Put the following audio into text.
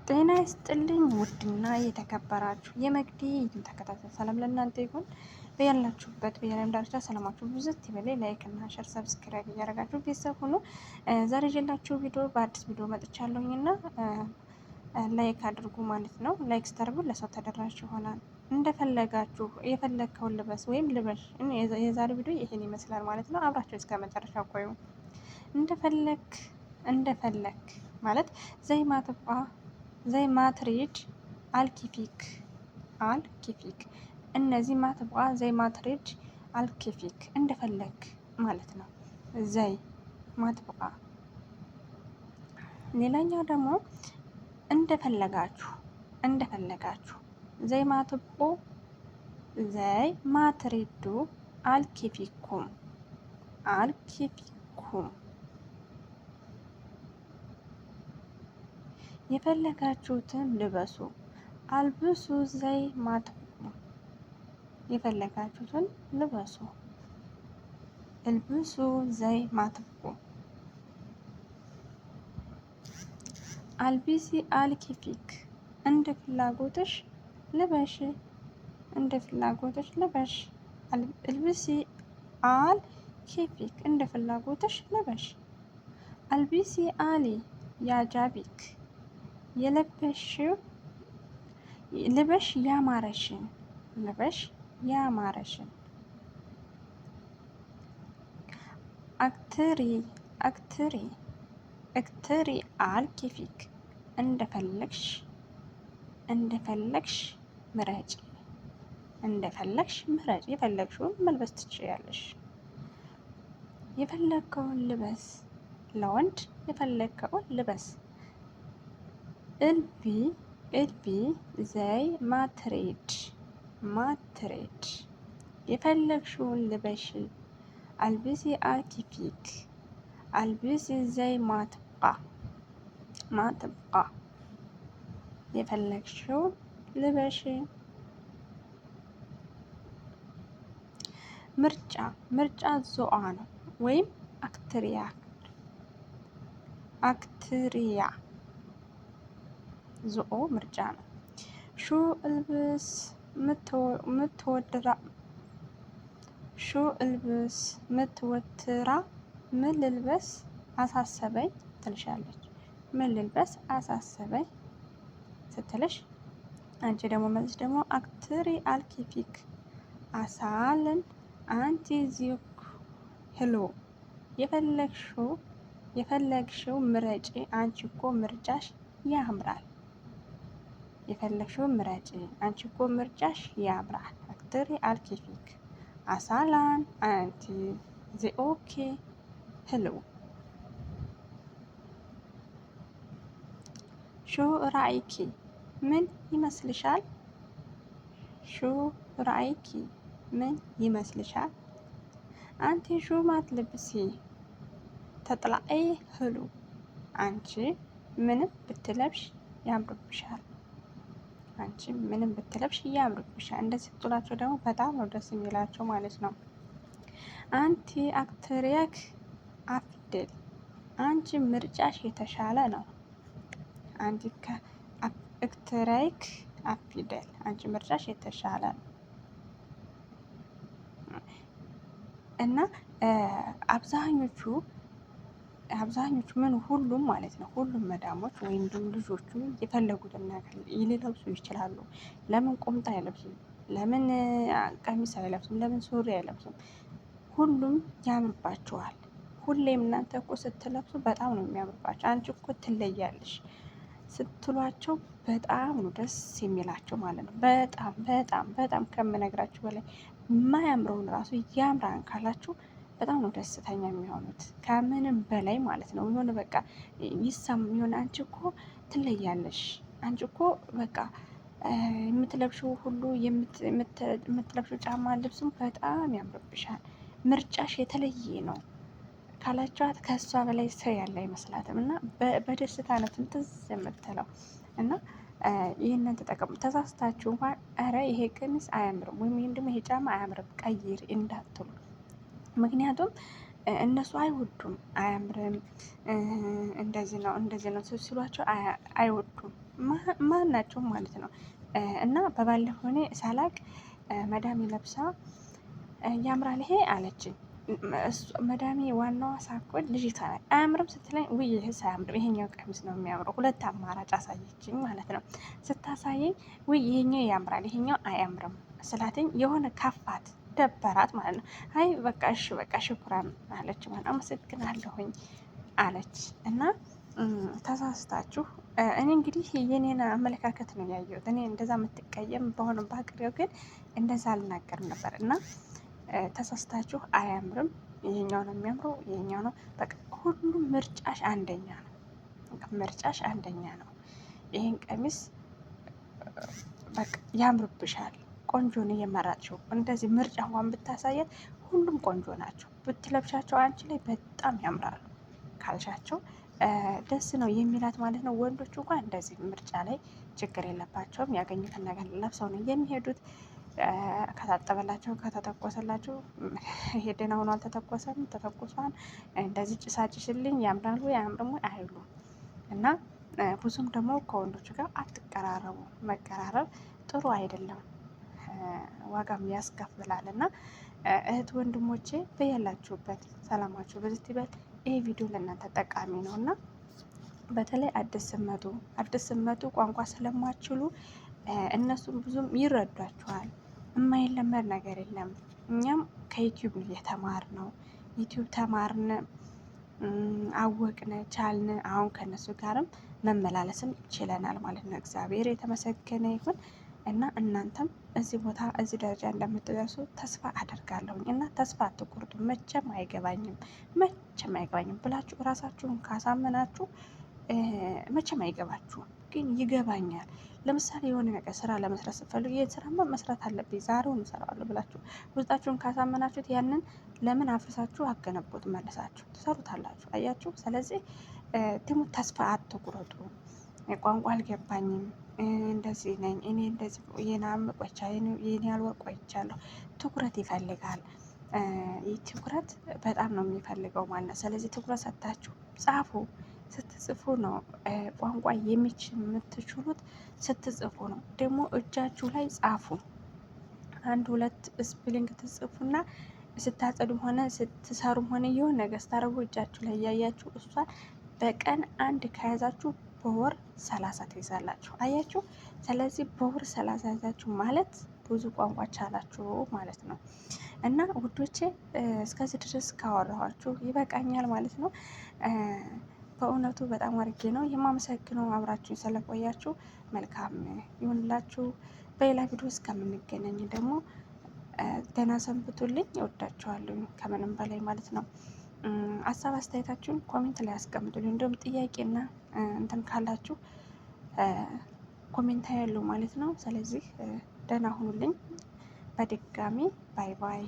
ጤና ይስጥልኝ ውድና የተከበራችሁ የመግዲ ተከታታይ ሰላም ለእናንተ ይሁን። በያላችሁበት በየዓለም ዳርቻ ሰላማችሁ ብዝት ይበል። ላይክ እና ሸር ሰብስክራይብ እያደረጋችሁ ቤተሰብ ሁኑ። ዛሬ ይዤላችሁ ቪዲዮ በአዲስ ቪዲዮ መጥቻለሁኝ እና ላይክ አድርጉ ማለት ነው። ላይክ ስታደርጉ ለሰው ተደራሽ ይሆናል። እንደፈለጋችሁ የፈለግከውን ልበስ ወይም ልበሽ። የዛሬ ቪዲዮ ይሄን ይመስላል ማለት ነው። አብራችሁ እስከ መጨረሻ ቆዩ። እንደፈለክ ማለት ዘይ ማትሪድ አልኪፊክ እነዚህ ማትቧ ዘይ ማትሪድ አልኪፊክ እንደፈለክ ማለት ነው። ዘይ ማትቧ። ሌላኛው ደግሞ እንደፈለጋችሁ ዘይ ማትቦ ዘይ ማትሪዱ አልኪፊኩም የፈለጋችሁትን ልበሱ። አልብሱ ዘይ ማትቡ የፈለጋችሁትን ልበሱ። እልብሱ ዘይ ማትቡ። አልቢሲ አልኪፊክ እንደ ፍላጎትሽ ልበሽ። እልብሲ አልኪፊክ እንደ ፍላጎትሽ ልበሽ። አልቢሲ አሊ ያጃቢክ ልበሽ ያማረሽን። አክትሪ አልኪፊክ እንደፈለግሽ ምረጭ። የፈለግሽውን መልበስ ትችያለሽ። የፈለግከውን ልበስ። ለወንድ የፈለግከውን ልበስ። እልቢ ዘይ ማትሬድ የፈለግሽውን ልበሽ። አልቢሲ አልኪፊክ አልቢሲ ዘይ ማትብቃ የፈለግሽውን ልበሽ። ምርጫ ዞአ ነው ወይም አክትሪያ ዞኦ ምርጫ ነው። ሹ እልብስ ምትወትራ ምን ልልበስ አሳሰበኝ ትልሻለች። ምን ልልበስ አሳሰበኝ ስትልሽ፣ አንቺ ደግሞ መልስ ደግሞ አክትሪ አልኪፊክ አሳልን አንቲ ዚክ ህሎ የፈለግሽው ምረጪ። አንቺ እኮ ምርጫሽ ያምራል። የፈለግሽው ምረጪ። አንቺ እኮ ምርጫሽ ያምራል። አክትሪ አልኪፊክ አሳላን አንቲ ዚኦኬ ህሎ። ሹ ራእይኪ ምን ይመስልሻል? አንቲ ሹ ማትልብሲ ተጥላኤ ህሉ አንቺ ምንም ብትለብሽ ያምርብሻል። እንደዚህ ስትላቸው ደግሞ በጣም ነው ደስ የሚላቸው ማለት ነው። አንቲ አክትሪያክ አፍዴል አንቺ ምርጫሽ የተሻለ ነው። አንቲ አክትሪያክ አፍዴል አንቺ ምርጫሽ የተሻለ ነው። እና አብዛኞቹ ሁሉም ማለት ነው ሁሉም መዳሞች ወይም ደግሞ ልጆቹ የፈለጉትን ነገር ሊለብሱ ይችላሉ። ለምን ቁምጣ አይለብሱም? ለምን ቀሚስ አይለብሱም? ለምን ሱሪ አይለብሱም? ሁሉም ያምርባቸዋል። ሁሌም እናንተ እኮ ስትለብሱ በጣም ነው የሚያምርባቸው። አንቺ እኮ ትለያለሽ ስትሏቸው በጣም ነው ደስ የሚላቸው ማለት ነው። በጣም ከምነግራችሁ በላይ የማያምረውን ራሱ ያምራን ካላችሁ በጣም ነው ደስተኛ የሚሆኑት ከምንም በላይ ማለት ነው። የሆነ በቃ የሆነ አንቺ እኮ ትለያለሽ፣ አንቺ እኮ በቃ የምትለብሽው ሁሉ የምትለብሽው ጫማ ልብስም በጣም ያምርብሻል፣ ምርጫሽ የተለየ ነው ካላችኋት ከእሷ በላይ ሰው ያለ አይመስላትም። እና በደስታ ነው ትንትዝ የምትለው እና ይህንን ተጠቀሙ። ተሳስታችሁ እንኳን ኧረ ይሄ ቀሚስ አያምርም ወይም ይህን ደግሞ ይሄ ጫማ አያምርም ቀይር እንዳትሉ። ምክንያቱም እነሱ አይወዱም፣ አያምርም፣ እንደዚህ ነው ሲሏቸው አይወዱም። ማናቸውም ማለት ነው። እና በባለፈው እኔ ሳላቅ መዳሜ ለብሳ ያምራል ይሄ አለችኝ። መዳሜ ዋናዋ ሳኮን ልጅቷ አያምርም ስትለኝ ውይ ይህስ አያምርም ይሄኛው ቀሚስ ነው የሚያምረው። ሁለት አማራጭ አሳየችኝ ማለት ነው። ስታሳየኝ ውይ ይሄኛው ያምራል ይሄኛው አያምርም ስላትኝ የሆነ ከፋት ደበራት ማለት ነው። አይ በቃ እሺ በቃ ሽኩራን አለች ማለት አመሰግናለሁኝ አለች። እና ተሳስታችሁ እኔ እንግዲህ የኔን አመለካከት ነው ያየሁት። እኔ እንደዛ የምትቀየም በሆነ ባቅሬው ግን እንደዛ አልናገርም ነበር። እና ተሳስታችሁ አያምርም፣ ይሄኛው ነው የሚያምረው፣ ይሄኛው ነው በቃ ሁሉም ምርጫሽ አንደኛ ነው። ምርጫሽ አንደኛ ነው። ይሄን ቀሚስ በቃ ያምርብሻል፣ ቆንጆ ነው የመራችው። እንደዚህ ምርጫ እንኳን ብታሳያት ሁሉም ቆንጆ ናቸው። ብትለብሻቸው አንቺ ላይ በጣም ያምራሉ ካልሻቸው ደስ ነው የሚላት ማለት ነው። ወንዶቹ እንኳን እንደዚህ ምርጫ ላይ ችግር የለባቸውም። ያገኙትን ነገር ለብሰው ነው የሚሄዱት። ከታጠበላቸው ከተተኮሰላቸው ሄደን አሁኑ አልተተኮሰም ተተኩሷን እንደዚህ ጭሳጭሽልኝ ያምራሉ አያምርም አይሉ እና ብዙም ደግሞ ከወንዶች ጋር አትቀራረቡ። መቀራረብ ጥሩ አይደለም፣ ዋጋም ያስከፍላል። እና እህት ወንድሞቼ በያላችሁበት ሰላማችሁ በዚህ ይበል። ይሄ ቪዲዮ ለእናንተ ጠቃሚ ነው እና በተለይ አዲስ ስመጡ ቋንቋ ስለማችሉ እነሱም ብዙም ይረዷችኋል። የማይለመድ ነገር የለም። እኛም ከዩቲዩብ ነው የተማርነው። ዩቲዩብ ተማርን፣ አወቅን፣ ቻልን። አሁን ከነሱ ጋርም መመላለስም ችለናል ማለት ነው። እግዚአብሔር የተመሰገነ ይሁን እና እናንተም እዚህ ቦታ እዚህ ደረጃ እንደምትደርሱ ተስፋ አደርጋለሁኝ። እና ተስፋ አትቁርጡ። መቼም አይገባኝም ብላችሁ እራሳችሁን ካሳመናችሁ መቼም አይገባችሁም። ግን ይገባኛል። ለምሳሌ የሆነ ነገር ስራ ለመስራት ስትፈልጉ ይህን ስራማ መስራት አለብኝ ዛሬውን እሰራዋለሁ ብላችሁ ውስጣችሁን ካሳመናችሁት ያንን ለምን አፍርሳችሁ አገነቡት? መልሳችሁ ትሰሩታላችሁ። አያችሁ። ስለዚህ ደግሞ ተስፋ አትቁረጡ። ቋንቋ አልገባኝም፣ እንደዚህ ነኝ እኔ እንደዚህ የናም ቆይቻ የኔ ያልወር ቆይቻለሁ። ትኩረት ይፈልጋል። ይህ ትኩረት በጣም ነው የሚፈልገው ማለት ነው። ስለዚህ ትኩረት ሰጥታችሁ ጻፉ። ስትጽፉ ነው ቋንቋ የምትችሉት። ስትጽፉ ነው ደግሞ እጃችሁ ላይ ጻፉ። አንድ ሁለት ስፕሊንግ ትጽፉና ስታጸዱም ሆነ ስትሰሩም ሆነ የሆነ ነገር ስታደርጉ እጃችሁ ላይ እያያችሁ እሷን በቀን አንድ ከያዛችሁ በወር 30 ትይዛላችሁ። አያችሁ። ስለዚህ በወር 30 ያዛችሁ ማለት ብዙ ቋንቋ ቻላችሁ ማለት ነው። እና ውዶቼ እስከዚህ ድረስ ካወራኋችሁ ይበቃኛል ማለት ነው። በእውነቱ በጣም አድርጌ ነው የማመሰግነው አብራችሁ ስለቆያችሁ። መልካም ይሁንላችሁ። በሌላ ቪዲዮ እስከምንገናኝ ደግሞ ደህና ሰንብቱልኝ። እወዳችኋለሁ ከምንም በላይ ማለት ነው። ሀሳብ አስተያየታችሁን ኮሜንት ላይ አስቀምጡልኝ። እንዲሁም ጥያቄና እንትን ካላችሁ ኮሜንት ያለው ማለት ነው። ስለዚህ ደህና ሁኑልኝ። በድጋሚ ባይ ባይ።